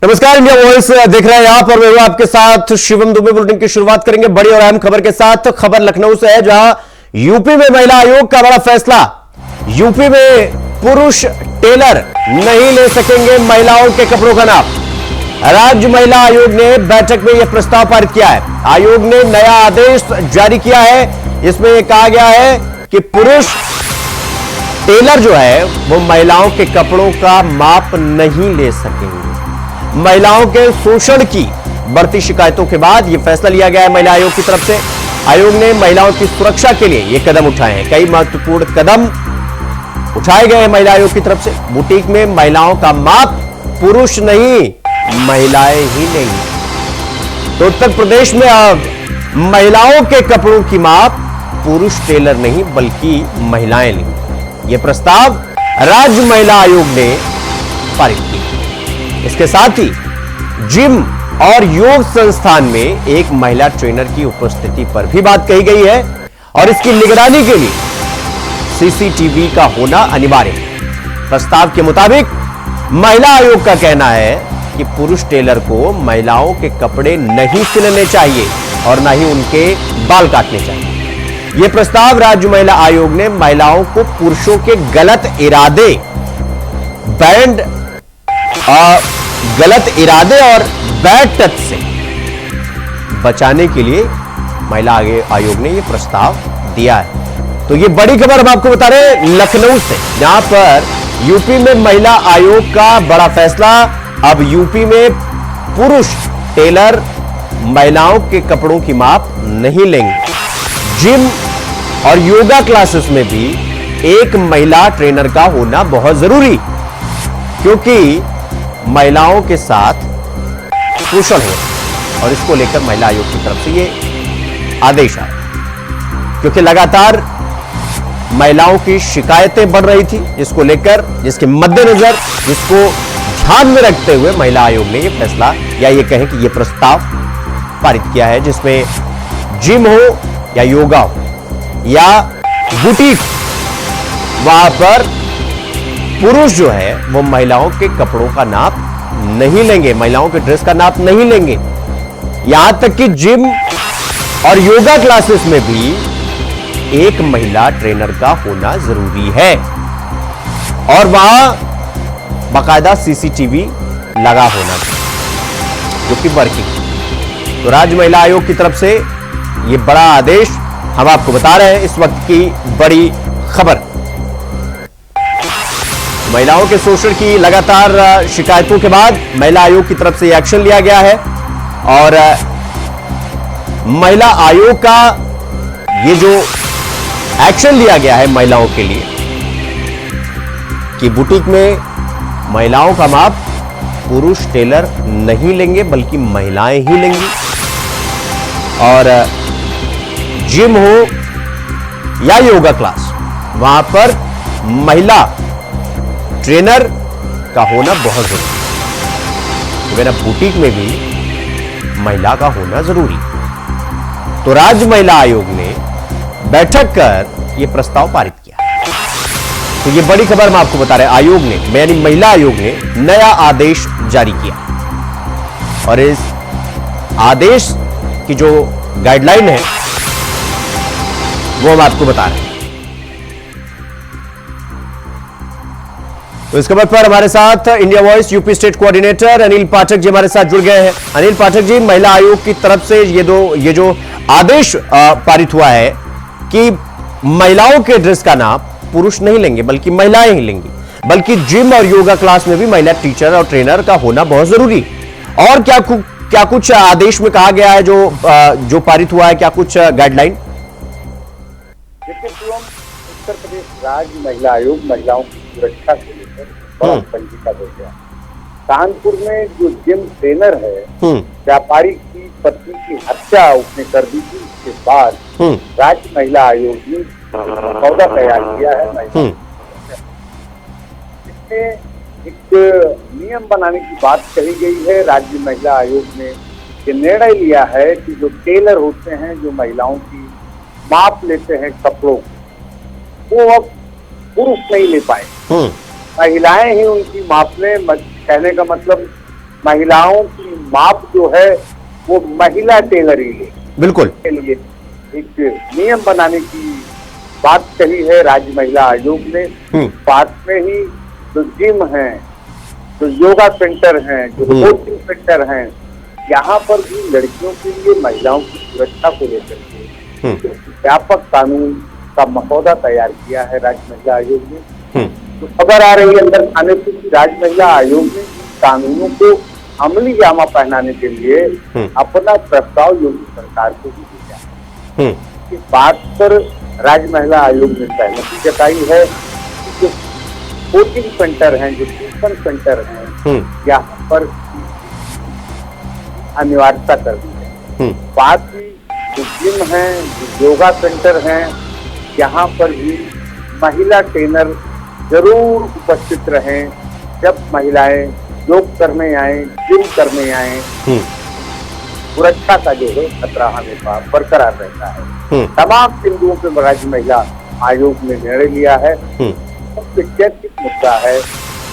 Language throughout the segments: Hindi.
नमस्कार, इंडिया वॉइस देख रहे हैं आप और मैं हूं आपके साथ शिवम दुबे। बुलेटिन की शुरुआत करेंगे बड़ी और अहम खबर के साथ। खबर लखनऊ से है, जहां यूपी में महिला आयोग का बड़ा फैसला। यूपी में पुरुष टेलर नहीं ले सकेंगे महिलाओं के कपड़ों का नाप। राज्य महिला आयोग ने बैठक में यह प्रस्ताव पारित किया है। आयोग ने नया आदेश जारी किया है। इसमें यह कहा गया है कि पुरुष टेलर जो है वो महिलाओं के कपड़ों का माप नहीं ले सकेंगे। महिलाओं के शोषण की बढ़ती शिकायतों के बाद यह फैसला लिया गया है महिला आयोग की तरफ से। आयोग ने महिलाओं की सुरक्षा के लिए ये कदम उठाए हैं। कई महत्वपूर्ण कदम उठाए गए हैं महिला आयोग की तरफ से। बुटीक में महिलाओं का माप पुरुष नहीं, महिलाएं ही लेंगी। तो उत्तर प्रदेश में अब महिलाओं के कपड़ों की माप पुरुष टेलर नहीं बल्कि महिलाएं लेंगी। यह प्रस्ताव राज्य महिला आयोग ने पारित किया। इसके साथ ही जिम और योग संस्थान में एक महिला ट्रेनर की उपस्थिति पर भी बात कही गई है और इसकी निगरानी के लिए सीसीटीवी का होना अनिवार्य है। प्रस्ताव के मुताबिक महिला आयोग का कहना है कि पुरुष टेलर को महिलाओं के कपड़े नहीं सिलने चाहिए और न ही उनके बाल काटने चाहिए। यह प्रस्ताव राज्य महिला आयोग ने महिलाओं को पुरुषों के गलत इरादे और बैड टच से बचाने के लिए महिला आयोग ने यह प्रस्ताव दिया है। तो यह बड़ी खबर हम आपको बता रहे हैं लखनऊ से, जहां पर यूपी में महिला आयोग का बड़ा फैसला। अब यूपी में पुरुष टेलर महिलाओं के कपड़ों की माप नहीं लेंगे। जिम और योगा क्लासेस में भी एक महिला ट्रेनर का होना बहुत जरूरी, क्योंकि महिलाओं के साथ शोषण हो और इसको लेकर महिला आयोग की तरफ से ये आदेश आया, क्योंकि लगातार महिलाओं की शिकायतें बढ़ रही थी, जिसको लेकर, जिसके मद्देनजर, जिसको ध्यान में रखते हुए महिला आयोग ने यह फैसला या ये कहें कि यह प्रस्ताव पारित किया है, जिसमें जिम हो या योगा हो या बुटीक, वहां पर पुरुष जो है वो महिलाओं के कपड़ों का नाप नहीं लेंगे, महिलाओं के ड्रेस का नाप नहीं लेंगे। यहां तक कि जिम और योगा क्लासेस में भी एक महिला ट्रेनर का होना जरूरी है और वहां बाकायदा सीसीटीवी लगा होना चाहिए, जो कि वर्किंग। तो राज्य महिला आयोग की तरफ से यह बड़ा आदेश हम आपको बता रहे हैं, इस वक्त की बड़ी खबर। महिलाओं के शोषण की लगातार शिकायतों के बाद महिला आयोग की तरफ से एक्शन लिया गया है और महिला आयोग का ये जो एक्शन लिया गया है महिलाओं के लिए कि बुटीक में महिलाओं का माप पुरुष टेलर नहीं लेंगे बल्कि महिलाएं ही लेंगी, और जिम हो या योगा क्लास, वहां पर महिला ट्रेनर का होना बहुत जरूरी है। मेरा बुटीक में भी महिला का होना जरूरी। तो राज्य महिला आयोग ने बैठक कर यह प्रस्ताव पारित किया। तो यह बड़ी खबर हम आपको बता रहे हैं, आयोग ने, यानी महिला आयोग ने नया आदेश जारी किया और इस आदेश की जो गाइडलाइन है वो हम आपको बता रहे हैं। तो इस खबर पर हमारे साथ India Voice UP state coordinator Anil Pathak ji हमारे साथ जुड़ गए हैं। अनिल पाठक जी, महिला आयोग की तरफ से ये जो आदेश पारित हुआ है कि महिलाओं के ड्रेस का नाप पुरुष नहीं लेंगे बल्कि महिलाएं ही लेंगी, बल्कि जिम और योगा क्लास में भी महिला टीचर और ट्रेनर का होना बहुत जरूरी। और क्या कुछ आदेश में कहा गया है जो पारित हुआ है, क्या कुछ गाइडलाइन? देखिए, उत्तर प्रदेश राज्य महिला आयोग महिलाओं की सुरक्षा को पंजिका दे गया। कानपुर में जो जिम ट्रेनर है, व्यापारी की पत्नी की हत्या उसने कर दी थी। उसके बाद राज्य महिला आयोग ने मसौदा तैयार किया है। इसमें एक नियम बनाने की बात कही गई है। राज्य महिला आयोग ने ये निर्णय लिया है कि जो टेलर होते हैं, जो महिलाओं की माप लेते हैं कपड़ों, वो अब पुरुष नहीं ले पाए, महिलाएं ही उनकी माप लें। कहने का मतलब महिलाओं की माप जो है वो महिला टेलर ही ले बिल्कुल के लिए एक नियम बनाने की बात कही है राज्य महिला आयोग ने। पास में ही जो जिम है, जो योगा सेंटर हैं, जो कोचिंग सेंटर हैं, यहाँ पर भी लड़कियों के लिए महिलाओं की सुरक्षा को लेकर के व्यापक कानून का मसौदा तैयार किया है राज्य महिला आयोग ने। तो खबर आ रही है अंदर खाने से कि राज्य महिला आयोग ने कानूनों को अमली जामा पहनाने के लिए अपना प्रस्ताव योगी सरकार को भी दिया। इस बात पर राज्य महिला आयोग ने सहमति जताई है कि जो कोचिंग सेंटर हैं, जो ट्यूशन सेंटर हैं, यहाँ पर अनिवार्यता कर दी है। बात ही जो जिम है, जो योगा सेंटर हैं, यहाँ पर भी महिला ट्रेनर जरूर उपस्थित रहें। जब महिलाएं योग करने आए, जिम करने आए, सुरक्षा का जो है खतरा हमेशा बरकरार रहता है। तमाम बिंदुओं पर राज्य महिला आयोग ने निर्णय लिया है। सबसे चर्चित मुद्दा है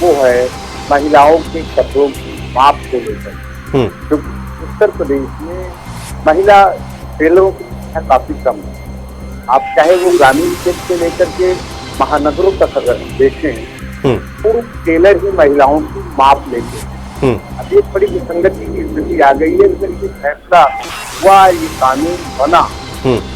वो है महिलाओं के कपड़ों की माप को लेकर। तो उत्तर प्रदेश में महिला टेलरों की संख्या काफी कम है। आप चाहे वो ग्रामीण क्षेत्र से लेकर के महानगरों तक अगर देखें, पुरुष टेलर ही महिलाओं की माप लेते हैं। अब ये बड़ी विसंगति की स्थिति आ गई है। लेकिन ये फैसला हुआ, ये कानून बना,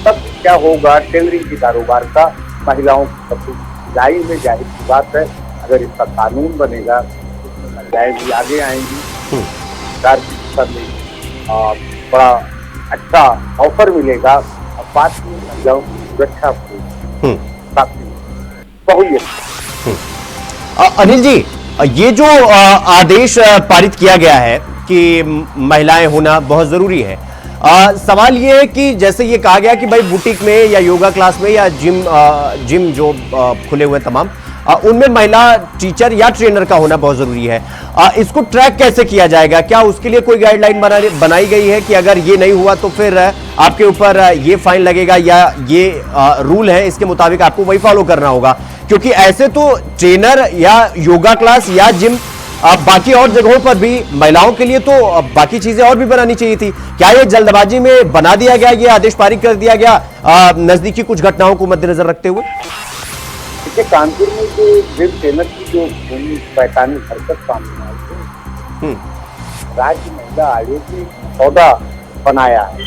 तब क्या होगा टेलरिंग के कारोबार का, महिलाओं की सिलाई में जाहिर सी बात है अगर इसका कानून बनेगा उसमें महिलाएं भी आगे आएंगी। सरकार की दिशा में बड़ा अच्छा ऑफर मिलेगा और बात में महिलाओं की सुरक्षा काफी बहु। अनिल जी, ये जो आदेश पारित किया गया है कि महिलाएं होना बहुत जरूरी है, सवाल ये है कि जैसे ये कहा गया कि भाई बुटीक में या योगा क्लास में या जिम जो खुले हुए तमाम उनमें महिला टीचर या ट्रेनर का होना बहुत जरूरी है। इसको ट्रैक कैसे किया जाएगा? क्या उसके लिए कोई गाइडलाइन बनाई गई है कि अगर ये नहीं हुआ तो फिर आपके ऊपर ये फाइन लगेगा या ये रूल है इसके मुताबिक आपको वही फॉलो करना होगा? क्योंकि ऐसे तो ट्रेनर या योगा क्लास या जिम बाकी और जगहों पर भी महिलाओं के लिए तो बाकी चीजें और भी बनानी चाहिए थी। क्या ये जल्दबाजी में बना दिया गया, ये आदेश पारित कर दिया गया नजदीकी कुछ घटनाओं को मद्देनजर रखते हुए? देखिए, कानपुर में जो जिम ट्रेनर की जो पैतानी हरकत सामने आई है, राज्य महिला आयोग ने मसौदा बनाया है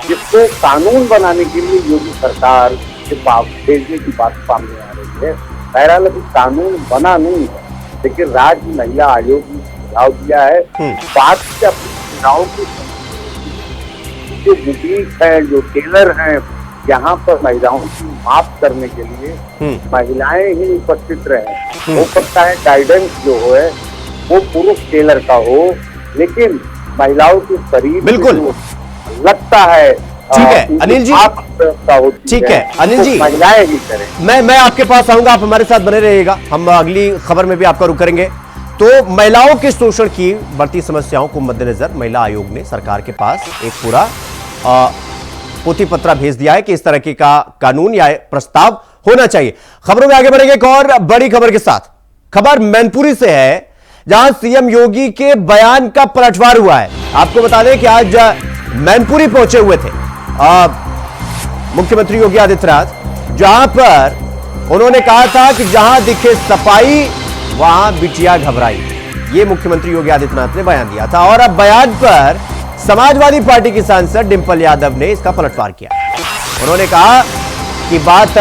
जिसको कानून बनाने के लिए योगी सरकार के पास भेजने की बात सामने आ रही है। बहरहाल अभी कानून बना नहीं है, लेकिन राज्य महिला आयोग ने सुझाव दिया है। बात से अपनी महिलाओं की जो बुटीक है, जो टेलर हैं, यहाँ पर महिलाओं की माप करने के लिए महिलाएं ही उपस्थित रहे। हो सकता है गाइडेंस जो है वो पुरुष टेलर का हो, लेकिन महिलाओं के शरीर बिल्कुल लगता है। ठीक है अनिल जी, ठीक है अनिल जी, महिलाएं ही करें। मैं आपके पास आऊंगा, आप हमारे साथ बने रहिएगा, हम अगली खबर में भी आपका रुख करेंगे। तो महिलाओं के शोषण की बढ़ती समस्याओं को मद्देनजर महिला आयोग ने सरकार के पास एक पूरा पोथी पत्रा भेज दिया है कि इस तरह की का कानून या प्रस्ताव होना चाहिए। खबरों में आगे बढ़ेंगे एक और बड़ी खबर के साथ। खबर मैनपुरी से है, जहां सीएम योगी के बयान का पलटवार हुआ है। आपको बता दें कि आज मैनपुरी पहुंचे हुए थे मुख्यमंत्री योगी आदित्यनाथ, जहां पर उन्होंने कहा था कि जहां दिखे सफाई वहां बिटिया घबराई। ये मुख्यमंत्री योगी आदित्यनाथ ने बयान दिया था और अब बयान पर समाजवादी पार्टी की सांसद डिंपल यादव ने इसका पलटवार किया। उन्होंने कहा कि बात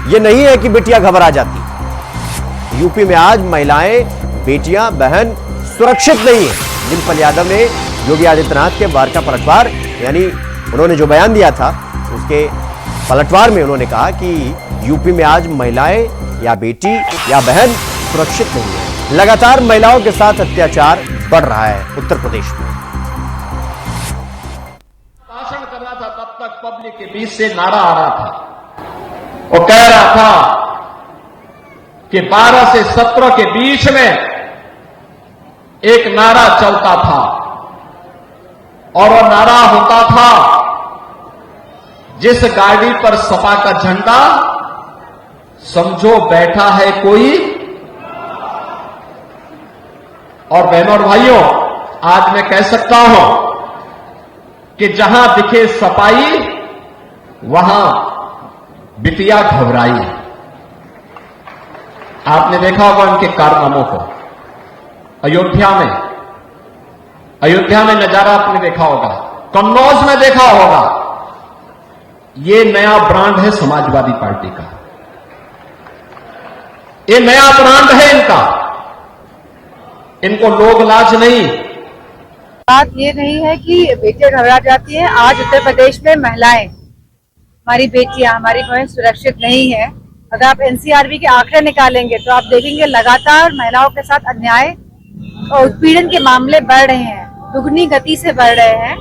यह नहीं है कि बिटिया घबरा जाती। यूपी में आज महिलाएं, बेटियां, बहन सुरक्षित नहीं है। डिंपल यादव ने योगी आदित्यनाथ के वार का पलटवार, यानी उन्होंने जो बयान दिया था उसके पलटवार में उन्होंने कहा कि यूपी में आज महिलाएं या बेटी या बहन सुरक्षित नहीं है। लगातार महिलाओं के साथ अत्याचार बढ़ रहा है उत्तर प्रदेश में। भाषण कर रहा था तब तक पब्लिक के बीच से नारा आ रहा था और कह रहा था कि 12 से 17 के बीच में एक नारा चलता था और वह नारा होता था, जिस गाड़ी पर सपा का झंडा समझो बैठा है कोई। और बहनों और भाइयों, आज मैं कह सकता हूं कि जहां दिखे सपाई वहां बिटिया घबराई। आपने देखा होगा उनके कारनामों को। अयोध्या में नजारा आपने देखा होगा, कन्नौज में देखा होगा। ये नया ब्रांड है समाजवादी पार्टी का, ये नया ब्रांड है इनका। इनको लोग लाज नहीं। बात ये नहीं है कि बेटियां घबरा जाती हैं। आज उत्तर प्रदेश में महिलाएं, हमारी बेटियां, हमारी बहन सुरक्षित नहीं है। अगर आप एनसीआरबी के आंकड़े निकालेंगे तो आप देखेंगे लगातार महिलाओं के साथ अन्याय और उत्पीड़न के मामले बढ़ रहे हैं, दुगनी गति से बढ़ रहे हैं।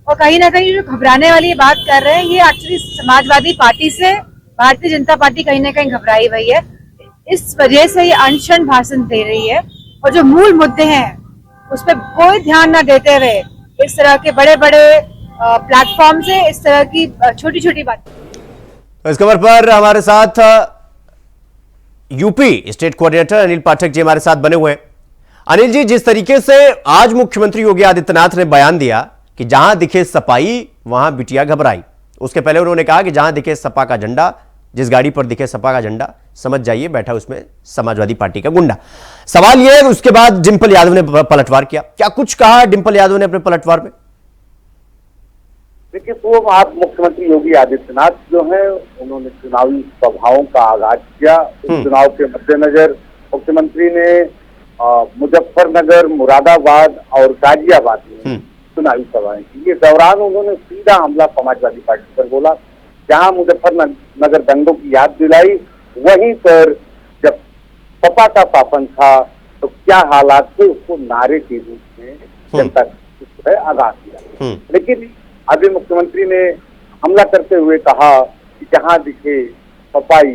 और कहीं ना कहीं जो घबराने वाली बात कर रहे हैं, ये एक्चुअली समाजवादी पार्टी से भारतीय जनता पार्टी कहीं ना कहीं घबराई हुई है। इस वजह से ये अनशन भाषण दे रही है और जो मूल मुद्दे हैं उस पर कोई ध्यान न देते हुए इस तरह के बड़े बड़े प्लेटफॉर्म से इस तरह की छोटी छोटी बात। तो इस खबर पर हमारे साथ UP state coordinator Anil Pathak ji हमारे साथ बने हुए हैं। अनिल जी, जिस तरीके से आज मुख्यमंत्री योगी आदित्यनाथ ने बयान दिया कि जहां दिखे सपाई वहां बिटिया घबराई, उसके पहले उन्होंने कहा कि जहां दिखे सपा का झंडा, जिस गाड़ी पर दिखे सपा का झंडा समझ जाइए बैठा उसमें समाजवादी पार्टी का गुंडा। सवाल यह है, उसके बाद डिंपल यादव ने पलटवार किया। क्या कुछ कहा डिंपल यादव ने अपने पलटवार में? देखिए, पूर्व आप मुख्यमंत्री योगी आदित्यनाथ जो हैं, उन्होंने चुनावी सभाओं का आगाज किया। इस चुनाव के मद्देनजर मुख्यमंत्री ने मुजफ्फरनगर, मुरादाबाद और गाजियाबाद में चुनावी सभाएं की। इस दौरान उन्होंने सीधा हमला समाजवादी पार्टी पर बोला। जहां मुजफ्फरनगर दंगों की याद दिलाई, वहीं पर जब सपा का शासन था तो क्या हालात थे उसको नारे के रूप में जनता को आगाह किया। लेकिन अभी मुख्यमंत्री ने हमला करते हुए कहा कि जहां दिखे सपाई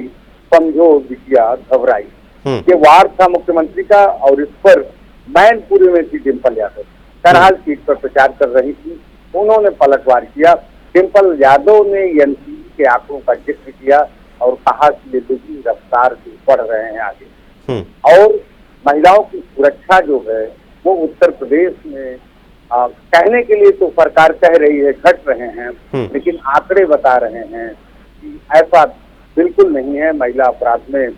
समझो बिटिया घबराई। ये वार था मुख्यमंत्री का और इस पर मैनपुरी में थी डिंपल यादव, करहाल सीट पर प्रचार कर रही थी। उन्होंने पलटवार किया। डिंपल यादव ने एनसीबी के आंकड़ों का जिक्र किया और कहा कि ये दुगनी रफ्तार से बढ़ रहे हैं आगे। और महिलाओं की सुरक्षा जो है वो उत्तर प्रदेश में कहने के लिए तो सरकार कह रही है घट रहे हैं, लेकिन आंकड़े बता रहे हैं कि ऐसा बिल्कुल नहीं है। महिला अपराध में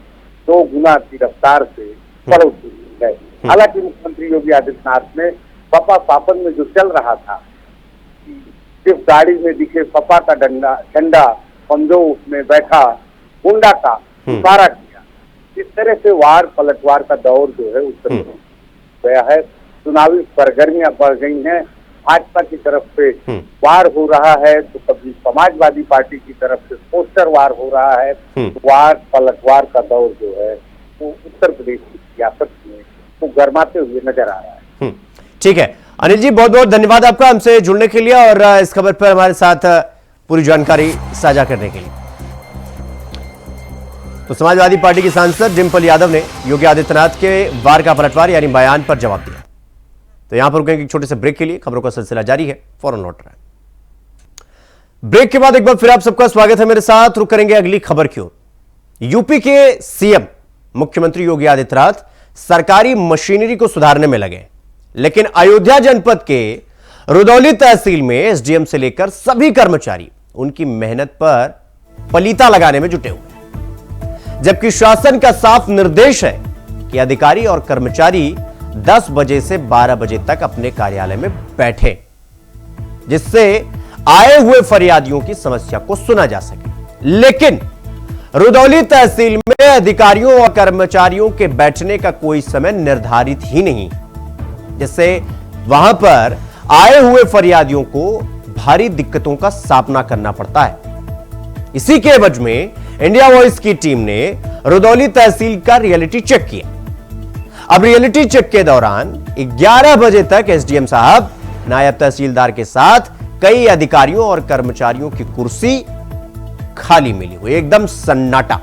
2 गुना की रफ्तार से बढ़ोतरी है। हालांकि मुख्यमंत्री योगी आदित्यनाथ ने सपा शासन में जो चल रहा था कि जिस गाड़ी में दिखे सपा का झंडा समझो उसमें बैठा गुंडा का इशारा किया, इस तरह से वार पलटवार का दौर जो है उत्तर प्रदेश गया है। चुनावी सरगर्मियां बढ़ गई हैं। भाजपा की तरफ से वार हो रहा है तो कभी समाजवादी पार्टी की तरफ से पोस्टर वार हो रहा है। वार पलटवार का दौर जो है वो उत्तर प्रदेश की सियासत में वो गर्माते हुए नजर आ रहा है। ठीक है अनिल जी, बहुत बहुत धन्यवाद आपका हमसे जुड़ने के लिए और इस खबर पर हमारे साथ पूरी जानकारी साझा करने के लिए। तो समाजवादी पार्टी की सांसद डिंपल यादव ने योगी आदित्यनाथ के वार का पलटवार यानी बयान पर जवाब दिया। तो यहां पर रुकेंगे एक छोटे से ब्रेक के लिए। खबरों का सिलसिला जारी है, फौरन लौट रहा है। ब्रेक के बाद एक बार फिर आप सबका स्वागत है मेरे साथ। रुक करेंगे अगली खबर की ओर। यूपी के सीएम मुख्यमंत्री योगी आदित्यनाथ सरकारी मशीनरी को सुधारने में लगे, लेकिन अयोध्या जनपद के रुदौली तहसील में एसडीएम से लेकर सभी कर्मचारी उनकी मेहनत पर पलीता लगाने में जुटे हुए, जबकि शासन का साफ निर्देश है कि अधिकारी और कर्मचारी 10 बजे से 12 बजे तक अपने कार्यालय में बैठे, जिससे आए हुए फरियादियों की समस्या को सुना जा सके। लेकिन रुदौली तहसील में अधिकारियों और कर्मचारियों के बैठने का कोई समय निर्धारित ही नहीं, जिससे वहां पर आए हुए फरियादियों को भारी दिक्कतों का सामना करना पड़ता है। इसी के एवज में इंडिया वॉइस की टीम ने रुदौली तहसील का रियलिटी चेक किया। अब रियलिटी चेक के दौरान 11 बजे तक एसडीएम साहब नायब तहसीलदार के साथ कई अधिकारियों और कर्मचारियों की कुर्सी खाली मिली हुई, एकदम सन्नाटा।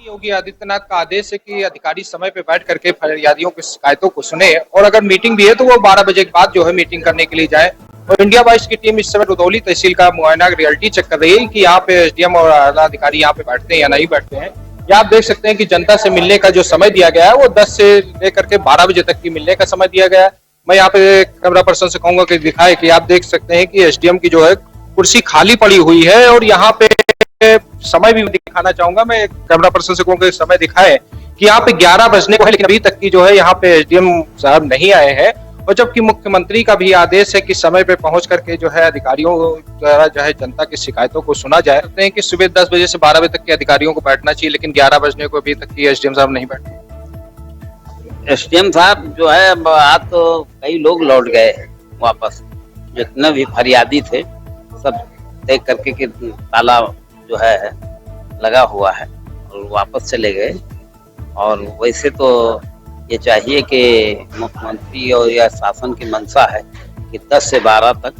योगी आदित्यनाथ का आदेश है कि अधिकारी समय पे बैठ करके फरियादियों की शिकायतों को सुने और अगर मीटिंग भी है तो वो 12 बजे के बाद जो है मीटिंग करने के लिए जाए। और इंडिया वॉइस की टीम इस समय रुदौली तहसील का मुआयना रियलिटी चेक कर रही है कि यहाँ पे एसडीएम और आला अधिकारी यहाँ पे बैठते हैं या नहीं बैठते हैं। या आप देख सकते हैं कि जनता से मिलने का जो समय दिया गया है वो 10 से लेकर के 12 बजे तक की मिलने का समय दिया गया है। मैं यहाँ पे कैमरा पर्सन से कहूंगा कि दिखाए कि आप देख सकते हैं कि एसडीएम की जो है कुर्सी खाली पड़ी हुई है और यहाँ पे समय भी दिखाना चाहूंगा। मैं कैमरा पर्सन से कहूंगा समय दिखाए कि यहाँ पे 11 बजने को है, लेकिन अभी तक की जो है यहाँ पे एसडीएम साहब नहीं आए हैं। और जबकि मुख्यमंत्री का भी आदेश है कि समय पे पहुंच करके जो है अधिकारियों द्वारा जो है जनता की शिकायतों को सुना जाए। कहते हैं कि सुबह 10 बजे से 12 बजे तक के अधिकारियों को बैठना चाहिए, लेकिन 11 बजने को अभी तक की एसडीएम साहब नहीं बैठे। एसडीएम साहब जो है आज तो कई लोग लौट गए वापस, जितने भी फरियादी थे सब देख करके कि ताला जो है लगा हुआ है और वापस चले गए। और वैसे तो ये चाहिए कि मुख्यमंत्री और या शासन की मंशा है कि 10 से 12 तक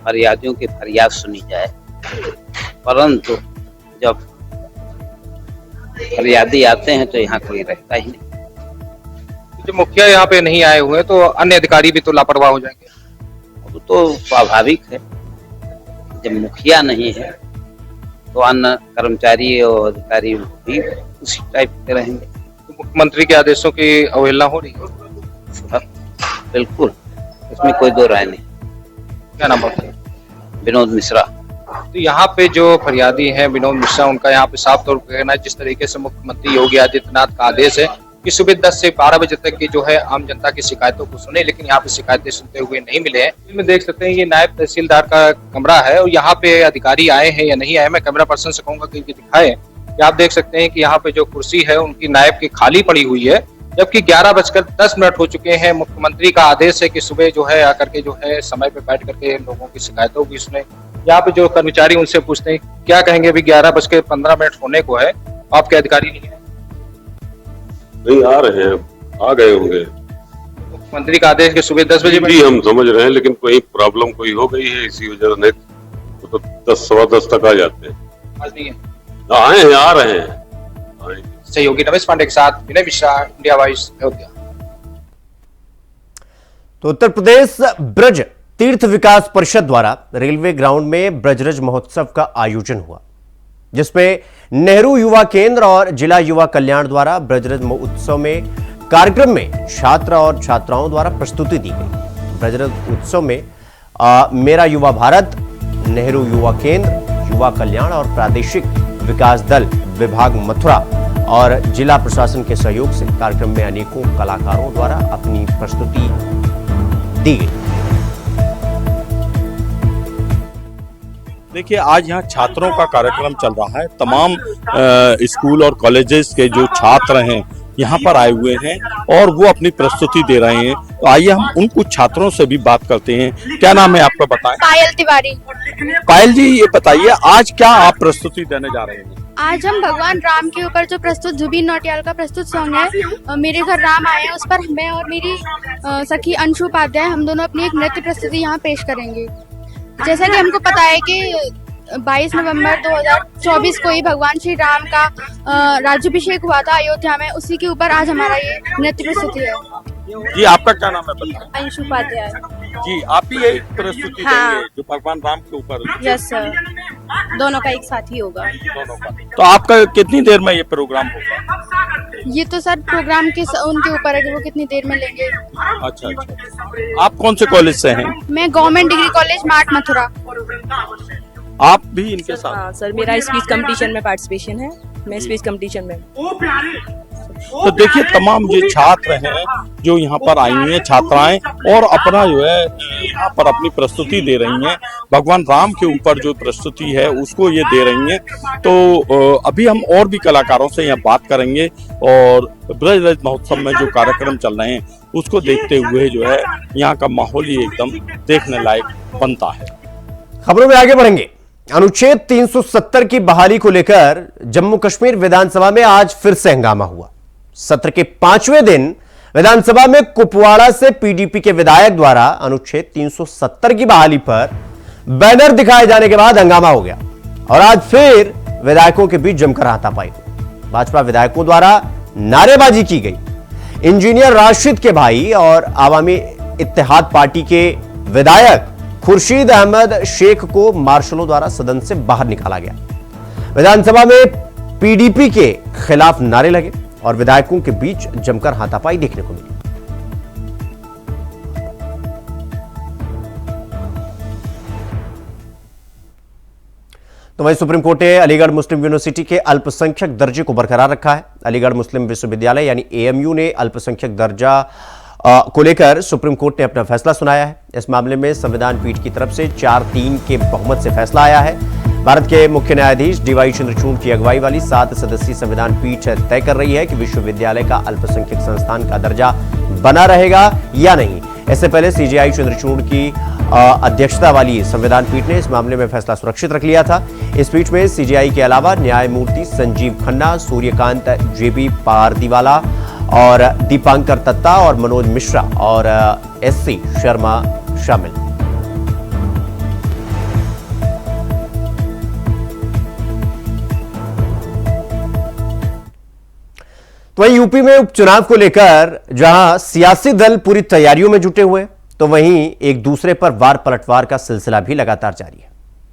फरियादियों की फरियाद सुनी जाए, परंतु जब फरियादी आते हैं तो यहाँ कोई रहता ही नहीं। जो मुखिया यहाँ पे नहीं आए हुए तो अन्य अधिकारी भी तो लापरवाह हो जाएंगे। वो तो स्वाभाविक है, जब मुखिया नहीं है तो अन्य कर्मचारी और अधिकारी भी उसी टाइप के रहेंगे। तो मुख्यमंत्री के आदेशों की अवहेलना हो रही है। बिल्कुल, इसमें कोई दो राय नहीं। क्या नाम है? विनोद मिश्रा। तो यहाँ पे जो फरियादी हैं विनोद मिश्रा, उनका यहाँ पे साफ तौर पर कहना है जिस तरीके से मुख्यमंत्री योगी आदित्यनाथ का आदेश है कि सुबह 10 से 12 बजे तक की जो है आम जनता की शिकायतों को सुने, लेकिन यहाँ पे शिकायतें सुनते हुए नहीं मिले हैं। इसमें देख सकते हैं ये नायब तहसीलदार का कमरा है और यहाँ पे अधिकारी आए हैं या नहीं आए, मैं कैमरा पर्सन से कहूंगा कि दिखाए कि आप देख सकते हैं कि यहाँ पे जो कुर्सी है उनकी नायब की खाली पड़ी हुई है, जबकि 11:10 हो चुके हैं। मुख्यमंत्री का आदेश है कि सुबह जो है आकर के जो है समय पे बैठ करके लोगों की शिकायतों की सुने। यहाँ पे जो कर्मचारी उनसे पूछते हैं क्या कहेंगे, अभी 11:15 होने को है, आपके अधिकारी नहीं है? नहीं आ रहे हैं, आ गए होंगे। मुख्यमंत्री का आदेश के सुबह 10 बजे भी हम समझ रहे हैं, लेकिन कोई प्रॉब्लम कोई हो गई है इसी वजह से, तो 10 सवा 10 तक आ जाते हैं। आज नहीं है, आए हैं, आ रहे हैं। सहयोगी रमेश पांडे के साथ विनय मिश्रा, इंडिया वॉइस, अयोध्या। तो उत्तर प्रदेश ब्रज तीर्थ विकास परिषद द्वारा रेलवे ग्राउंड में ब्रजरज महोत्सव का आयोजन हुआ, जिसमें नेहरू युवा केंद्र और जिला युवा कल्याण द्वारा ब्रजरज उत्सव में कार्यक्रम में छात्र और छात्राओं द्वारा प्रस्तुति दी गई। ब्रजरज उत्सव में मेरा युवा भारत, नेहरू युवा केंद्र, युवा कल्याण और प्रादेशिक विकास दल विभाग मथुरा और जिला प्रशासन के सहयोग से कार्यक्रम में अनेकों कलाकारों द्वारा अपनी प्रस्तुति दी गई। देखिए, आज यहाँ छात्रों का कार्यक्रम चल रहा है। तमाम स्कूल और कॉलेजेस के जो छात्र हैं यहाँ पर आए हुए हैं और वो अपनी प्रस्तुति दे रहे हैं। तो आइए हम उन कुछ छात्रों से भी बात करते हैं। क्या नाम है आपका, बताएं? पायल तिवारी। पायल जी, ये बताइए आज क्या आप प्रस्तुति देने जा रहे हैं? आज हम भगवान राम के ऊपर जो प्रस्तुत जुबिन नौटियाल का प्रस्तुत सॉन्ग है मेरे घर राम आए हैं, उस पर मैं और मेरी सखी अंशु उपाध्याय हम दोनों अपनी एक नृत्य प्रस्तुति यहाँ पेश करेंगे। जैसा कि हमको पता है कि 22 नवंबर 2024 को ही भगवान श्री राम का राज्याभिषेक हुआ था अयोध्या में, उसी के ऊपर आज हमारा ये नृत्य प्रस्तुति है। जी, आपका क्या नाम है, बताएं? अंशु उपाध्याय। जी, आप भी यही प्रस्तुति देंगे जो भगवान राम के ऊपर? यस सर, दोनों का एक साथ ही होगा। दोनों का। तो आपका कितनी देर में ये प्रोग्राम होगा? ये तो सर प्रोग्राम के उनके ऊपर है कि वो कितनी देर में लेंगे। अच्छा अच्छा। आप कौन से कॉलेज से हैं? मैं government degree college mart Mathura. आप भी इनके साथ? हाँ सर, मेरा स्पीच कंपटीशन में पार्टिसिपेशन है, मैं स्पीच कंपटीशन में। तो देखिए, तमाम ये छात्र हैं जो यहाँ पर आई हैं, छात्राएं, और अपना जो है यहाँ पर अपनी प्रस्तुति दे रही हैं। भगवान राम के ऊपर जो प्रस्तुति है उसको ये दे रही हैं। तो अभी हम और भी कलाकारों से यहाँ बात करेंगे और ब्रजरज महोत्सव में जो कार्यक्रम चल रहे हैं उसको देखते हुए जो है यहाँ का माहौल ही एकदम देखने लायक बनता है। खबरों में आगे बढ़ेंगे। अनुच्छेद 370 की बहाली को लेकर जम्मू कश्मीर विधानसभा में आज फिर से हंगामा हुआ। सत्र के 5वें दिन विधानसभा में कुपवाड़ा से पीडीपी के विधायक द्वारा अनुच्छेद 370 की बहाली पर बैनर दिखाए जाने के बाद हंगामा हो गया और आज फिर विधायकों के बीच जमकर हाथापाई हुई। भाजपा विधायकों द्वारा नारेबाजी की गई। इंजीनियर राशिद के भाई और आवामी इत्तेहाद पार्टी के विधायक खुर्शीद अहमद शेख को मार्शलों द्वारा सदन से बाहर निकाला गया। विधानसभा में पीडीपी के खिलाफ नारे लगे और विधायकों के बीच जमकर हाथापाई देखने को मिली। तो वहीं सुप्रीम कोर्ट ने अलीगढ़ मुस्लिम यूनिवर्सिटी के अल्पसंख्यक दर्जे को बरकरार रखा है। अलीगढ़ मुस्लिम विश्वविद्यालय यानी एएमयू ने अल्पसंख्यक दर्जा को लेकर सुप्रीम कोर्ट ने अपना फैसला सुनाया है। इस मामले में संविधान पीठ की तरफ से 4-3 के बहुमत से फैसला आया है। भारत के मुख्य न्यायाधीश डीवाई चंद्रचूड़ की अगुवाई वाली 7 सदस्यीय संविधान पीठ तय कर रही है कि विश्वविद्यालय का अल्पसंख्यक संस्थान का दर्जा बना रहेगा या नहीं। इससे पहले सीजेआई चंद्रचूड़ की अध्यक्षता वाली संविधान पीठ ने इस मामले में फैसला सुरक्षित रख लिया था। इस पीठ में सीजेआई के अलावा न्यायमूर्ति संजीव खन्ना, सूर्यकांत जेबी पारदीवाला और दीपांकर दत्ता और मनोज मिश्रा और एससी शर्मा शामिल। तो वहीं यूपी में उपचुनाव को लेकर जहां सियासी दल पूरी तैयारियों में जुटे हुए, तो वहीं एक दूसरे पर वार पलटवार का सिलसिला भी लगातार जारी है।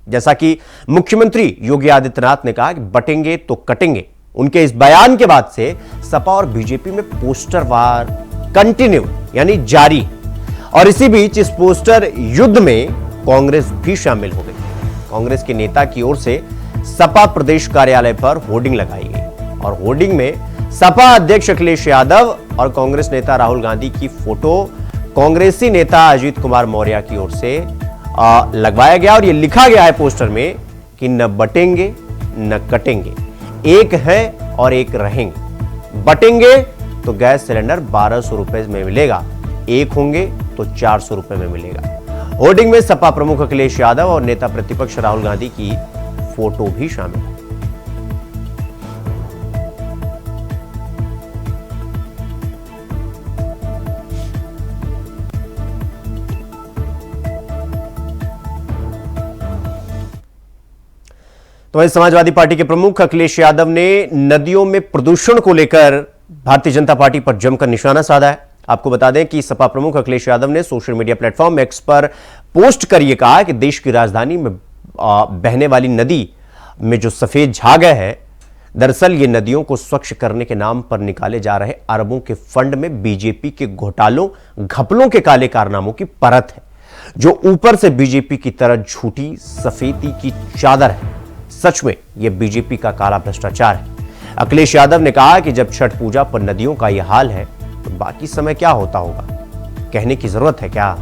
जैसा कि मुख्यमंत्री योगी आदित्यनाथ ने कहा कि बटेंगे तो कटेंगे, उनके इस बयान के बाद से सपा और बीजेपी में पोस्टर वार कंटिन्यू यानी जारी। और इसी बीच इस पोस्टर युद्ध में कांग्रेस भी शामिल हो गई। कांग्रेस के नेता की ओर से सपा प्रदेश कार्यालय पर होर्डिंग लगाई गई और होर्डिंग में सपा अध्यक्ष अखिलेश यादव और कांग्रेस नेता राहुल गांधी की फोटो कांग्रेसी नेता अजीत कुमार मौर्य की ओर से लगवाया गया और यह लिखा गया है पोस्टर में कि न बटेंगे न कटेंगे, एक है और एक रहेंगे। बटेंगे तो गैस सिलेंडर 1200 रुपए में मिलेगा, एक होंगे तो 400 रुपए में मिलेगा। होर्डिंग में सपा प्रमुख अखिलेश यादव और नेता प्रतिपक्ष राहुल गांधी की फोटो भी शामिल है। तो वहीं समाजवादी पार्टी के प्रमुख अखिलेश यादव ने नदियों में प्रदूषण को लेकर भारतीय जनता पार्टी पर जमकर निशाना साधा है। आपको बता दें कि सपा प्रमुख अखिलेश यादव ने सोशल मीडिया प्लेटफॉर्म एक्स पर पोस्ट कर यह कहा कि देश की राजधानी में बहने वाली नदी में जो सफेद झाग है, दरअसल ये नदियों को स्वच्छ करने के नाम पर निकाले जा रहे अरबों के फंड में बीजेपी के घोटालों घपलों के काले कारनामों की परत है, जो ऊपर से बीजेपी की तरह झूठी सफेदी की चादर है। सच में यह बीजेपी का काला भ्रष्टाचार है। अखिलेश यादव ने कहा कि जब छठ पूजा पर नदियों का यह हाल है तो बाकी समय क्या होता होगा, कहने की जरूरत है क्या।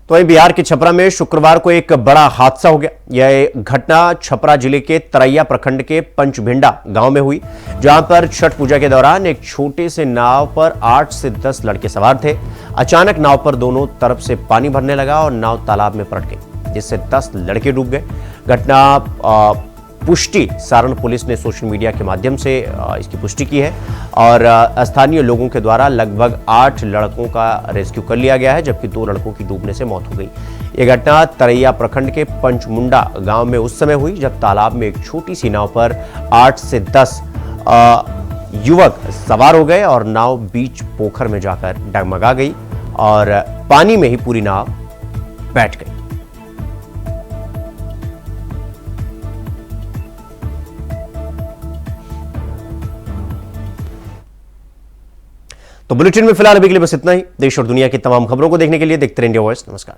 तो वहीं बिहार के छपरा में शुक्रवार को एक बड़ा हादसा हो गया। यह घटना छपरा जिले के तरैया प्रखंड के पंचभिंडा गांव में हुई, जहां पर छठ पूजा के दौरान एक छोटे से नाव पर 8 से 10 लड़के सवार थे। अचानक नाव पर दोनों तरफ से पानी भरने लगा और नाव तालाब में पलट गई, जिससे 10 लड़के डूब गए। घटना पुष्टि सारण पुलिस ने सोशल मीडिया के माध्यम से इसकी पुष्टि की है और स्थानीय लोगों के द्वारा लगभग 8 लड़कों का रेस्क्यू कर लिया गया है, जबकि 2 लड़कों की डूबने से मौत हो गई। यह घटना तरैया प्रखंड के पंचमुंडा गांव में उस समय हुई जब तालाब में एक छोटी सी नाव पर 8 से 10 युवक सवार हो गए और नाव बीच पोखर में जाकर डगमगा गई और पानी में ही पूरी नाव बैठ गई। तो बुलेटिन में फिलहाल अभी के लिए बस इतना ही। देश और दुनिया की तमाम खबरों को देखने के लिए देखते रहिए इंडिया वॉइस। नमस्कार।